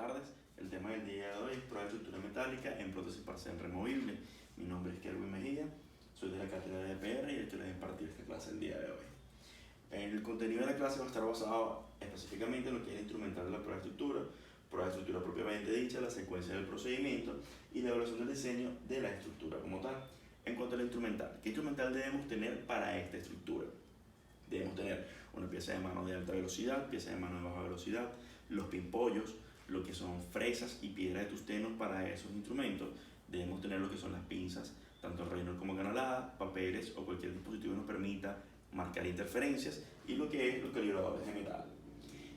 tardes. El tema del día de hoy es prueba de estructura metálica en prótesis parcial removible. Mi nombre es Kelvin Mejía, soy de la cátedra de EPR y el que les impartir esta clase el día de hoy. El contenido de la clase va a estar basado específicamente en lo que es el instrumental de la prueba de estructura propiamente dicha, la secuencia del procedimiento y la evaluación del diseño de la estructura como tal. En cuanto al instrumental, ¿qué instrumental debemos tener para esta estructura? Debemos tener una pieza de mano de alta velocidad, pieza de mano de baja velocidad, los pimpollos, lo que son fresas y piedras de tusteno para esos instrumentos. Debemos tener lo que son las pinzas, tanto Reynolds como canalada, papeles o cualquier dispositivo que nos permita marcar interferencias y lo que es los calibradores de metal.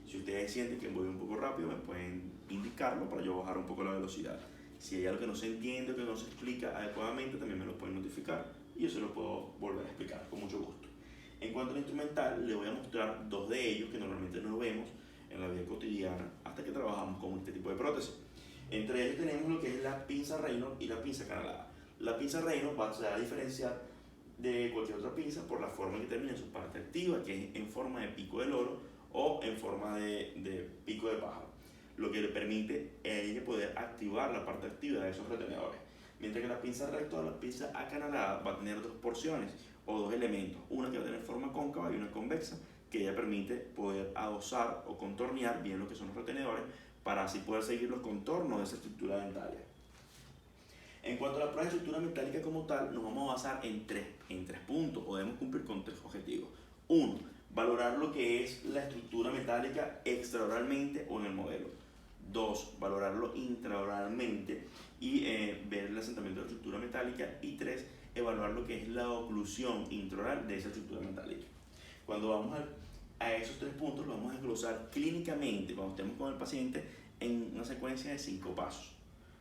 Si ustedes sienten que voy un poco rápido, me pueden indicarlo para yo bajar un poco la velocidad. Si hay algo que no se entiende o que no se explica adecuadamente, también me lo pueden notificar y yo se lo puedo volver a explicar con mucho gusto. En cuanto al instrumental, les voy a mostrar dos de ellos que normalmente no vemos en la vida cotidiana hasta que trabajamos con este tipo de prótesis. Entre ellos tenemos lo que es la pinza Reynolds y la pinza canalada. La pinza Reynolds va a diferenciar de cualquier otra pinza por la forma en que termina su parte activa, que es en forma de pico de loro o en forma de pico de pájaro, lo que le permite a ella poder activar la parte activa de esos retenedores. Mientras que la pinza recta o la pinza acanalada va a tener dos porciones o dos elementos, una que va a tener forma cóncava y una convexa, que ella permite poder adosar o contornear bien lo que son los retenedores para así poder seguir los contornos de esa estructura dentaria. En cuanto a la prueba de estructura metálica como tal, nos vamos a basar en tres puntos o debemos cumplir con tres objetivos. Uno, valorar lo que es la estructura metálica extraoralmente o en el modelo. Dos, valorarlo intraoralmente y ver el asentamiento de la estructura metálica. Y tres, evaluar lo que es la oclusión intraoral de esa estructura metálica. Cuando vamos a esos tres puntos, lo vamos a desglosar clínicamente cuando estemos con el paciente en una secuencia de 5 pasos.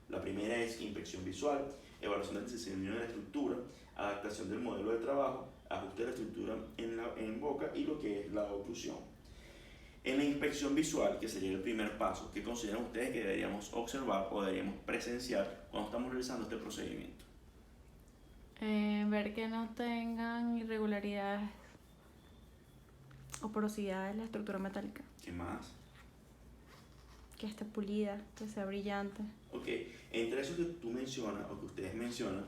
La primera es inspección visual, evaluación del diseño de la estructura, adaptación del modelo de trabajo, ajuste de la estructura en boca y lo que es la oclusión. En la inspección visual, que sería el primer paso, ¿qué consideran ustedes que deberíamos observar o deberíamos presenciar cuando estamos realizando este procedimiento? Ver que no tengan irregularidades o porosidades en la estructura metálica. ¿Qué más? Que esté pulida, que sea brillante. Ok, entre eso que tú mencionas o que ustedes mencionan,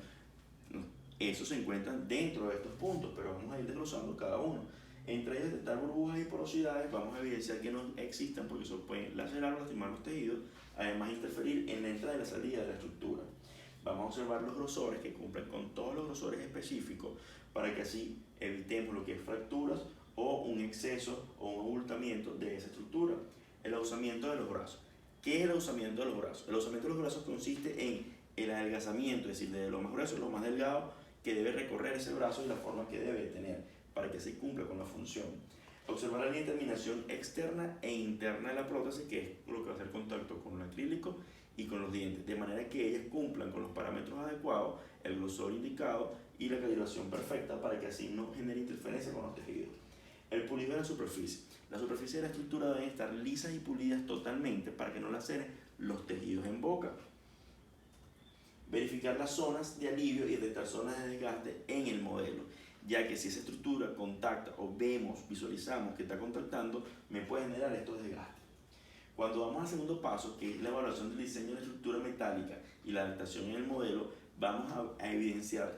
esos se encuentran dentro de estos puntos, pero vamos a ir desglosando cada uno. Entre ellos detectar burbujas y porosidades, vamos a evidenciar que no existan porque eso puede lacerar o lastimar los tejidos, además interferir en la entrada y la salida de la estructura. Vamos a observar los grosores que cumplen con todos los grosores específicos para que así evitemos lo que es fracturas o un exceso o un abultamiento de esa estructura. El ahusamiento de los brazos. ¿Qué es el ahusamiento de los brazos? El ahusamiento de los brazos consiste en el adelgazamiento, es decir, de lo más grueso a lo más delgado que debe recorrer ese brazo y la forma que debe tener para que se cumpla con la función. Observar la línea de terminación externa e interna de la prótesis, que es lo que va a hacer contacto con el acrílico y con los dientes, de manera que ellas cumplan con los parámetros adecuados, el grosor indicado y la calibración perfecta para que así no genere interferencia con los tejidos. El pulido de la superficie. La superficie de la estructura deben estar lisas y pulidas totalmente para que no laceren los tejidos en boca. Verificar las zonas de alivio y detectar zonas de desgaste en el modelo, ya que si esa estructura contacta o visualizamos que está contactando, me puede generar estos desgastes. Cuando vamos al segundo paso, que es la evaluación del diseño de la estructura metálica y la adaptación en el modelo, vamos a evidenciar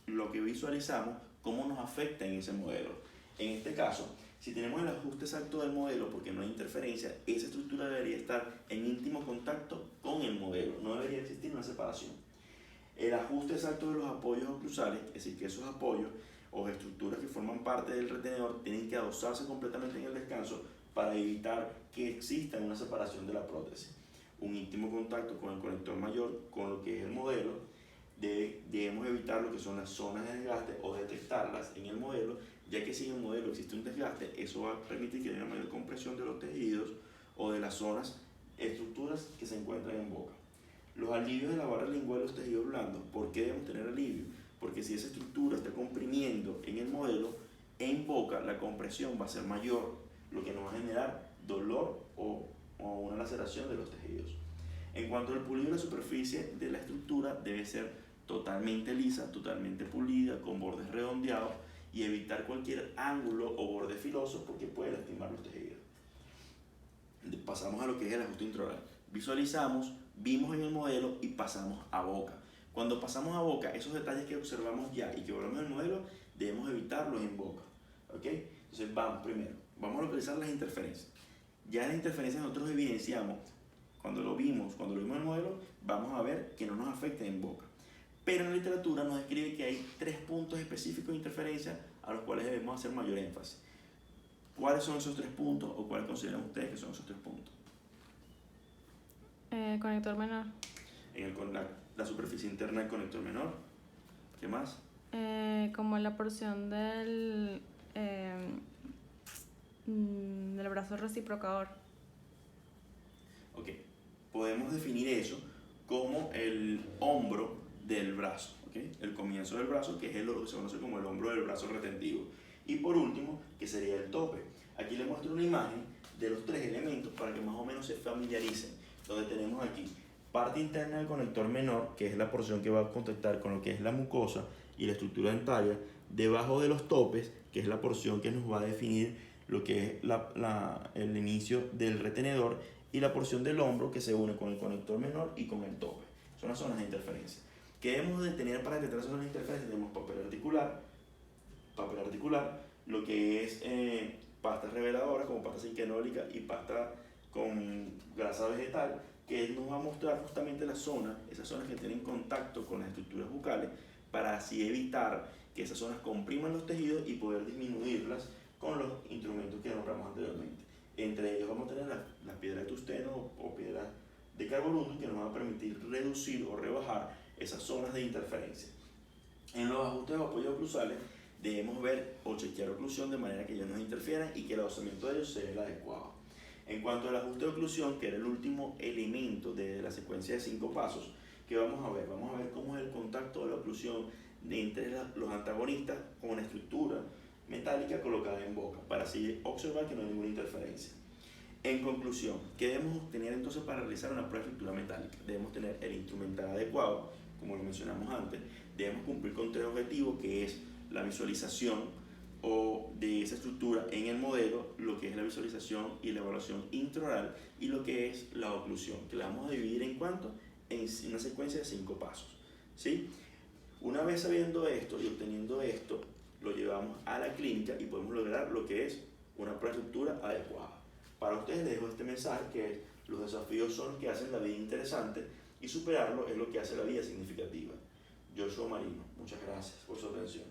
lo que visualizamos, cómo nos afecta en ese modelo. En este caso, si tenemos el ajuste exacto del modelo porque no hay interferencia, esa estructura debería estar en íntimo contacto con el modelo, no debería existir una separación. El ajuste exacto de los apoyos oclusales, es decir, que esos apoyos o estructuras que forman parte del retenedor tienen que adosarse completamente en el descanso para evitar que exista una separación de la prótesis. Un íntimo contacto con el conector mayor, con lo que es el modelo, debemos evitar lo que son las zonas de desgaste o detectarlas en el modelo, ya que si en el modelo existe un desgaste, eso va a permitir que haya una mayor compresión de los tejidos o de las zonas, estructuras que se encuentran en boca. Los alivios de la barra lingual de los tejidos blandos. ¿Por qué debemos tener alivio? Porque si esa estructura está comprimiendo en el modelo, en boca la compresión va a ser mayor, lo que nos va a generar dolor o una laceración de los tejidos. En cuanto al pulido de la superficie de la estructura, debe ser totalmente lisa, totalmente pulida, con bordes redondeados y evitar cualquier ángulo o borde filoso porque puede lastimar los tejidos. Pasamos a lo que es el ajuste intraoral. visualizamos, vimos en el modelo y pasamos a boca. Cuando pasamos a boca, esos detalles que observamos ya y que volvemos en el modelo, debemos evitarlos en boca. ¿Ok? Entonces primero, vamos a localizar las interferencias. Ya en las interferencias nosotros evidenciamos, cuando lo vimos en el modelo, vamos a ver que no nos afecten en boca. Pero en la literatura nos describe que hay 3 puntos específicos de interferencia a los cuales debemos hacer mayor énfasis. ¿Cuáles son esos 3 puntos o cuáles consideran ustedes que son esos 3 puntos? Conector menor. La superficie interna del conector menor. ¿Qué más? Como la porción del brazo reciprocador. Ok, podemos definir eso como el hombro del brazo, ¿okay? El comienzo del brazo, que es lo que se conoce como el hombro del brazo retentivo. Y por último, que sería el tope. Aquí les muestro una imagen de los 3 elementos para que más o menos se familiaricen. Donde tenemos aquí parte interna del conector menor, que es la porción que va a contactar con lo que es la mucosa y la estructura dentaria, debajo de los topes, que es la porción que nos va a definir lo que es el inicio del retenedor, y la porción del hombro que se une con el conector menor y con el tope. Son las zonas de interferencia. ¿Qué debemos de tener para detectar zonas de interferencia? Tenemos papel articular, lo que es pasta reveladora como pasta cinquenólica y pasta con grasa vegetal, que nos va a mostrar justamente esas zonas que tienen contacto con las estructuras bucales, para así evitar que esas zonas compriman los tejidos y poder disminuirlas con los instrumentos que nombramos anteriormente. Entre ellos vamos a tener las piedras de tusteno o piedras de carborundum, que nos van a permitir reducir o rebajar esas zonas de interferencia. En los ajustes o apoyos oclusales debemos ver o chequear oclusión de manera que ellos no interfieran y que el adosamiento de ellos sea el adecuado. En cuanto al ajuste de oclusión, que era el último elemento de la secuencia de 5 pasos, ¿qué vamos a ver? Vamos a ver cómo es el contacto de la oclusión entre los antagonistas con una estructura metálica colocada en boca, para así observar que no hay ninguna interferencia. En conclusión, ¿qué debemos tener entonces para realizar una prueba de estructura metálica? Debemos tener el instrumental adecuado, como lo mencionamos antes. Debemos cumplir con 3 objetivos, que es la visualización de esa estructura en el modelo, lo que es la visualización y la evaluación intraoral, y lo que es la oclusión, que la vamos a dividir en una secuencia de 5 pasos. ¿Sí? Una vez sabiendo esto y obteniendo esto, lo llevamos a la clínica y podemos lograr lo que es una prueba de estructura adecuada. Para ustedes les dejo este mensaje, que es: los desafíos son los que hacen la vida interesante y superarlo es lo que hace la vida significativa. Joshua Marino, muchas gracias por su atención.